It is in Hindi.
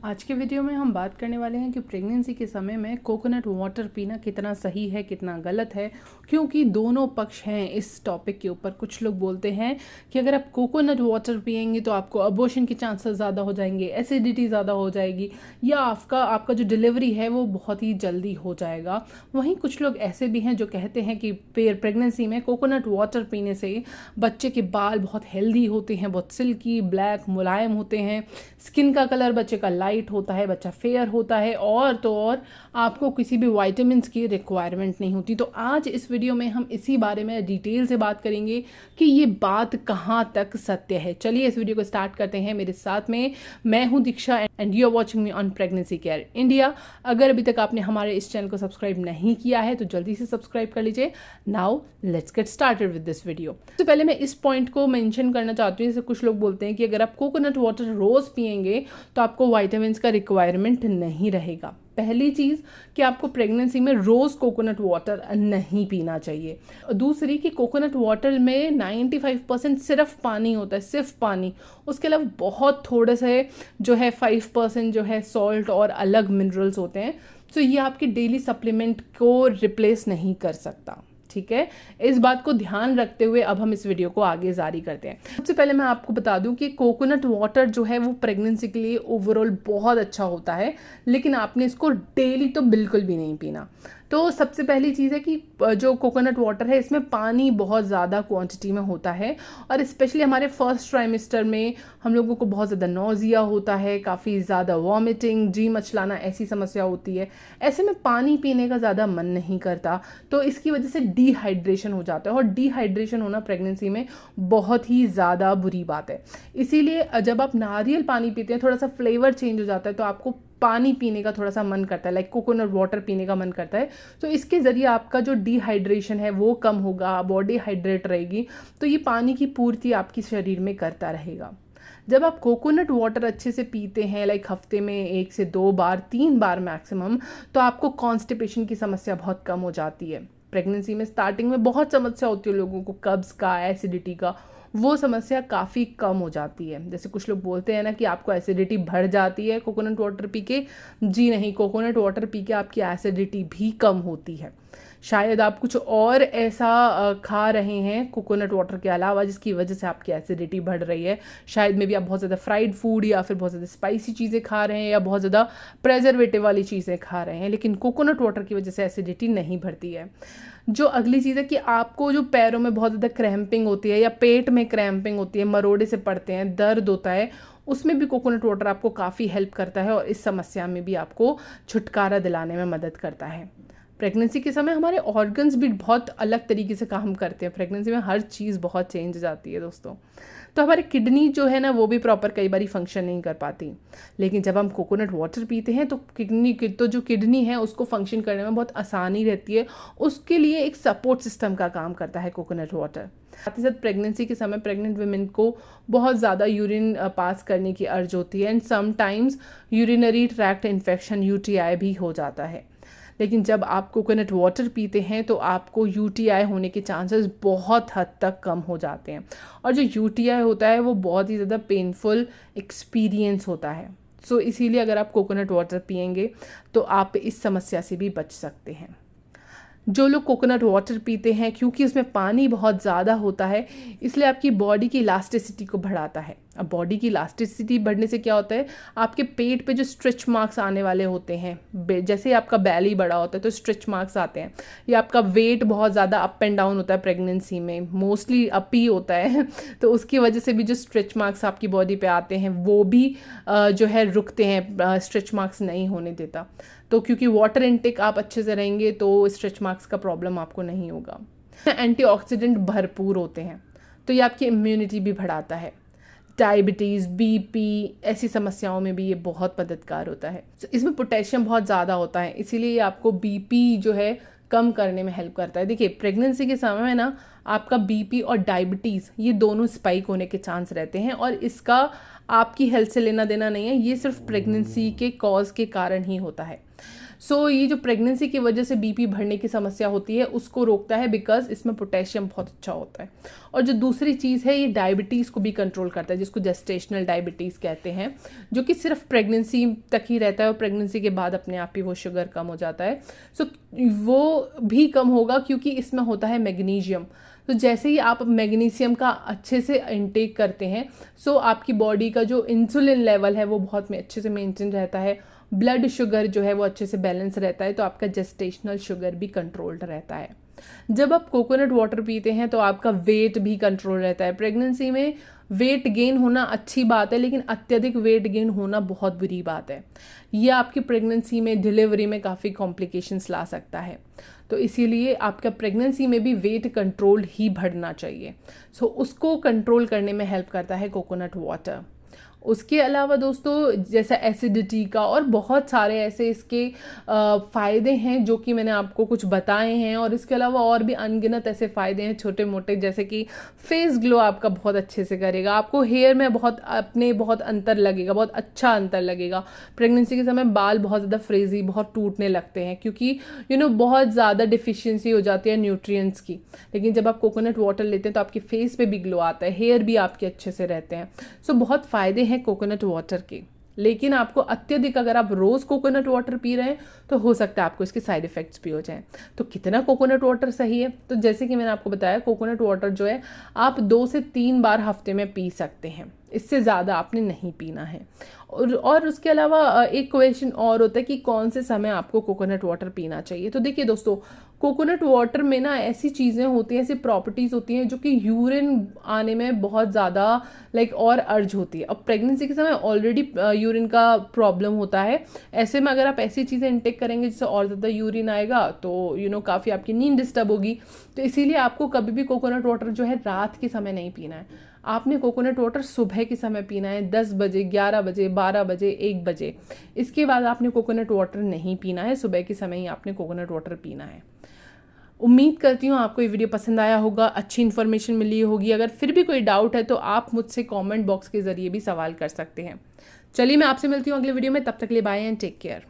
आज के वीडियो में हम बात करने वाले हैं कि प्रेगनेंसी के समय में कोकोनट वाटर पीना कितना सही है कितना गलत है, क्योंकि दोनों पक्ष हैं इस टॉपिक के ऊपर। कुछ लोग बोलते हैं कि अगर आप कोकोनट वाटर पिएंगे तो आपको अबॉर्शन के चांसेस ज़्यादा हो जाएंगे, एसिडिटी ज़्यादा हो जाएगी, या आपका जो डिलीवरी है वो बहुत ही जल्दी हो जाएगा। वहीं कुछ लोग ऐसे भी हैं जो कहते हैं कि प्रेगनेंसी में कोकोनट वाटर पीने से बच्चे के बाल बहुत हेल्दी होते हैं, बहुत सिल्की ब्लैक मुलायम होते हैं, स्किन का कलर बच्चे का लाइट होता है, बच्चा फेयर होता है, और तो और आपको किसी भी विटामिन्स की रिक्वायरमेंट नहीं होती। तो आज इस वीडियो में हम इसी बारे में डिटेल से बात करेंगे कि ये बात कहाँ तक सत्य है। चलिए इस वीडियो को स्टार्ट करते हैं। मेरे साथ में मैं हूँ Diksha and you are watching me on pregnancy care India. अगर अभी तक आपने हमारे इस चैनल को सब्सक्राइब नहीं किया है तो जल्दी से सब्सक्राइब कर लीजिए। Now let's get started with this video. तो पहले मैं इस पॉइंट को मेंशन करना चाहती हूँ, जैसे कुछ लोग बोलते हैं कि अगर आप कोकोनट वाटर रोज पिएंगे तो आपको विटामिन्स का रिक्वायरमेंट नहीं रहेगा। पहली चीज़ कि आपको प्रेगनेंसी में रोज़ कोकोनट वाटर नहीं पीना चाहिए। दूसरी कि कोकोनट वाटर में 95% सिर्फ पानी होता है, सिर्फ पानी। उसके अलावा बहुत थोड़े से जो है 5% जो है सॉल्ट और अलग मिनरल्स होते हैं। तो ये आपके डेली सप्लीमेंट को रिप्लेस नहीं कर सकता। ठीक है, इस बात को ध्यान रखते हुए अब हम इस वीडियो को आगे जारी करते हैं। सबसे पहले मैं आपको बता दूं कि कोकोनट वाटर जो है वो प्रेगनेंसी के लिए ओवरऑल बहुत अच्छा होता है, लेकिन आपने इसको डेली तो बिल्कुल भी नहीं पीना। तो सबसे पहली चीज़ है कि जो कोकोनट वाटर है इसमें पानी बहुत ज़्यादा क्वांटिटी में होता है, और स्पेशली हमारे फर्स्ट ट्राइमेस्टर में हम लोगों को बहुत ज़्यादा नौजिया होता है, काफ़ी ज़्यादा वॉमिटिंग, जी मचलाना, ऐसी समस्या होती है। ऐसे में पानी पीने का ज़्यादा मन नहीं करता, तो इसकी वजह से डिहाइड्रेशन हो जाता है, और डिहाइड्रेशन होना प्रेगनेंसी में बहुत ही ज़्यादा बुरी बात है। इसीलिए जब आप नारियल पानी पीते हैं थोड़ा सा फ्लेवर चेंज हो जाता है, तो आपको पानी पीने का थोड़ा सा मन करता है, लाइक कोकोनट वाटर पीने का मन करता है। तो इसके ज़रिए आपका जो डिहाइड्रेशन है वो कम होगा, बॉडी हाइड्रेट रहेगी, तो ये पानी की पूर्ति आपकी शरीर में करता रहेगा। जब आप कोकोनट वाटर अच्छे से पीते हैं, लाइक हफ्ते में 1 से 2 बार 3 बार मैक्सिमम, तो आपको कॉन्स्टिपेशन की समस्या बहुत कम हो जाती है। प्रेगनेंसी में स्टार्टिंग में बहुत समस्या होती है लोगों को, कब्ज़ का, एसिडिटी का, वो समस्या काफ़ी कम हो जाती है। जैसे कुछ लोग बोलते हैं ना कि आपको एसिडिटी बढ़ जाती है कोकोनट वाटर पी के। जी नहीं, कोकोनट वाटर पी के आपकी एसिडिटी भी कम होती है। शायद आप कुछ और ऐसा खा रहे हैं कोकोनट वाटर के अलावा जिसकी वजह से आपकी एसिडिटी बढ़ रही है। शायद में भी आप बहुत ज़्यादा फ्राइड फूड या फिर बहुत ज़्यादा स्पाइसी चीज़ें खा रहे हैं, या बहुत ज़्यादा प्रेजर्वेटिव वाली चीज़ें खा रहे हैं, लेकिन कोकोनट वाटर की वजह से एसिडिटी नहीं बढ़ती है। जो अगली चीज़ है कि आपको जो पैरों में बहुत ज़्यादा क्रैम्पिंग होती है या पेट में क्रैम्पिंग होती है, मरोड़े से पड़ते हैं, दर्द होता है, उसमें भी कोकोनट वाटर आपको काफ़ी हेल्प करता है, और इस समस्या में भी आपको छुटकारा दिलाने में मदद करता है। प्रेगनेंसी के समय हमारे ऑर्गन्स भी बहुत अलग तरीके से काम करते हैं। प्रेगनेंसी में हर चीज़ बहुत चेंज हो जाती है दोस्तों। तो हमारी किडनी जो है ना वो भी प्रॉपर कई बार फंक्शन नहीं कर पाती, लेकिन जब हम कोकोनट वाटर पीते हैं तो जो किडनी है उसको फंक्शन करने में बहुत आसानी रहती है। उसके लिए एक सपोर्ट सिस्टम का काम करता है कोकोनट वाटर। साथ ही साथ प्रेगनेंसी के समय प्रेग्नेंट वुमेन को बहुत ज़्यादा यूरिन पास करने की अर्ज होती है, and sometimes urinary tract infection UTI भी हो जाता है। लेकिन जब आप कोकोनट वाटर पीते हैं तो आपको UTI होने के चांसेस बहुत हद तक कम हो जाते हैं, और जो UTI होता है वो बहुत ही ज़्यादा पेनफुल एक्सपीरियंस होता है। सो इसीलिए अगर आप कोकोनट वाटर पिएंगे तो आप इस समस्या से भी बच सकते हैं। जो लोग कोकोनट वाटर पीते हैं, क्योंकि उसमें पानी बहुत ज़्यादा होता है, इसलिए आपकी बॉडी की इलास्टिसिटी को बढ़ाता है। अब बॉडी की इलास्टिसिटी बढ़ने से क्या होता है, आपके पेट पे जो स्ट्रेच मार्क्स आने वाले होते हैं, जैसे आपका बैली बड़ा होता है तो स्ट्रेच मार्क्स आते हैं, या आपका वेट बहुत ज़्यादा अप एंड डाउन होता है प्रेगनेंसी में, मोस्टली अप ही होता है तो उसकी वजह से भी जो स्ट्रेच मार्क्स आपकी बॉडी पे आते हैं वो भी जो है रुकते हैं, स्ट्रेच मार्क्स नहीं होने देता। तो क्योंकि वाटर इनटेक आप अच्छे से रहेंगे तो स्ट्रेच मार्क्स का प्रॉब्लम आपको नहीं होगा। एंटीऑक्सीडेंट भरपूर होते हैं, तो ये आपकी इम्यूनिटी भी बढ़ाता है। डायबिटीज़, BP ऐसी समस्याओं में भी ये बहुत मददगार होता है। इसमें पोटेशियम बहुत ज़्यादा होता है, इसीलिए ये आपको BP जो है कम करने में हेल्प करता है। देखिए प्रेगनेंसी के समय में ना आपका BP और डायबिटीज़ ये दोनों स्पाइक होने के चांस रहते हैं, और इसका आपकी हेल्थ से लेना देना नहीं है, ये सिर्फ प्रेगनेंसी के कॉज के कारण ही होता है। ये जो प्रेगनेंसी की वजह से बीपी बढ़ने की समस्या होती है उसको रोकता है, बिकॉज इसमें पोटेशियम बहुत अच्छा होता है। और जो दूसरी चीज़ है, ये डायबिटीज़ को भी कंट्रोल करता है, जिसको जेस्टेशनल डायबिटीज़ कहते हैं, जो कि सिर्फ प्रेगनेंसी तक ही रहता है और प्रेगनेंसी के बाद अपने आप ही वो शुगर कम हो जाता है। वो भी कम होगा क्योंकि इसमें होता है मैग्नीशियम। तो जैसे ही आप मैग्नीशियम का अच्छे से इंटेक करते हैं, आपकी बॉडी का जो इंसुलिन लेवल है वो बहुत में अच्छे से मेंटेन रहता है, ब्लड शुगर जो है वो अच्छे से बैलेंस रहता है, तो आपका जेस्टेशनल शुगर भी कंट्रोल्ड रहता है। जब आप कोकोनट वाटर पीते हैं तो आपका वेट भी कंट्रोल रहता है। प्रेगनेंसी में वेट गेन होना अच्छी बात है, लेकिन अत्यधिक वेट गेन होना बहुत बुरी बात है। ये आपकी प्रेगनेंसी में, डिलीवरी में काफ़ी कॉम्प्लिकेशंस ला सकता है। तो इसीलिए आपका प्रेगनेंसी में भी वेट कंट्रोल ही बढ़ना चाहिए। उसको कंट्रोल करने में हेल्प करता है कोकोनट वाटर। उसके अलावा दोस्तों, जैसा एसिडिटी का और बहुत सारे ऐसे इसके फ़ायदे हैं जो कि मैंने आपको कुछ बताए हैं, और इसके अलावा और भी अनगिनत ऐसे फ़ायदे हैं छोटे मोटे, जैसे कि फेस ग्लो आपका बहुत अच्छे से करेगा, आपको हेयर में बहुत अंतर लगेगा, बहुत अच्छा अंतर लगेगा। प्रेगनेंसी के समय बाल बहुत ज़्यादा फ्रेजी, बहुत टूटने लगते हैं क्योंकि बहुत ज़्यादा डिफिशियंसी हो जाती है न्यूट्रिएंट्स की, लेकिन जब आप कोकोनट वाटर लेते हैं तो आपके फेस पे भी ग्लो आता है, हेयर भी आपके अच्छे से रहते हैं। बहुत फ़ायदे हैं कोकोनट वाटर के। लेकिन आपको अत्यधिक, अगर आप रोज़ कोकोनट वाटर पी रहे हैं तो हो सकता है आपको इसके साइड इफ़ेक्ट्स भी हो जाएं। तो कितना कोकोनट वाटर सही है? तो जैसे कि मैंने आपको बताया, कोकोनट वाटर जो है आप 2 से 3 बार हफ्ते में पी सकते हैं, इससे ज़्यादा आपने नहीं पीना है। और उसके अलावा एक क्वेश्चन और होता है कि कौन से समय आपको कोकोनट वाटर पीना चाहिए। तो देखिए दोस्तों, कोकोनट वाटर में ना ऐसी चीज़ें होती हैं, ऐसी प्रॉपर्टीज़ होती हैं जो कि यूरिन आने में बहुत ज़्यादा और अर्ज होती है। अब प्रेगनेंसी के समय ऑलरेडी यूरिन का प्रॉब्लम होता है, ऐसे में अगर आप ऐसी चीज़ें इंटेक करेंगे जिससे और ज़्यादा यूरिन आएगा तो काफ़ी आपकी नींद डिस्टर्ब होगी। तो इसीलिए आपको कभी भी कोकोनट वाटर जो है रात के समय नहीं पीना है। आपने कोकोनट वाटर सुबह के समय पीना है, 10 बजे, 11 बजे, 12 बजे, 1 बजे। इसके बाद आपने कोकोनट वाटर नहीं पीना है, सुबह के समय ही आपने कोकोनट वाटर पीना है। उम्मीद करती हूँ आपको ये वीडियो पसंद आया होगा, अच्छी इन्फॉर्मेशन मिली होगी। अगर फिर भी कोई डाउट है तो आप मुझसे कमेंट बॉक्स के ज़रिए भी सवाल कर सकते हैं। चलिए, मैं आपसे मिलती हूँ अगले वीडियो में, तब तक के लिए बाय एंड टेक केयर।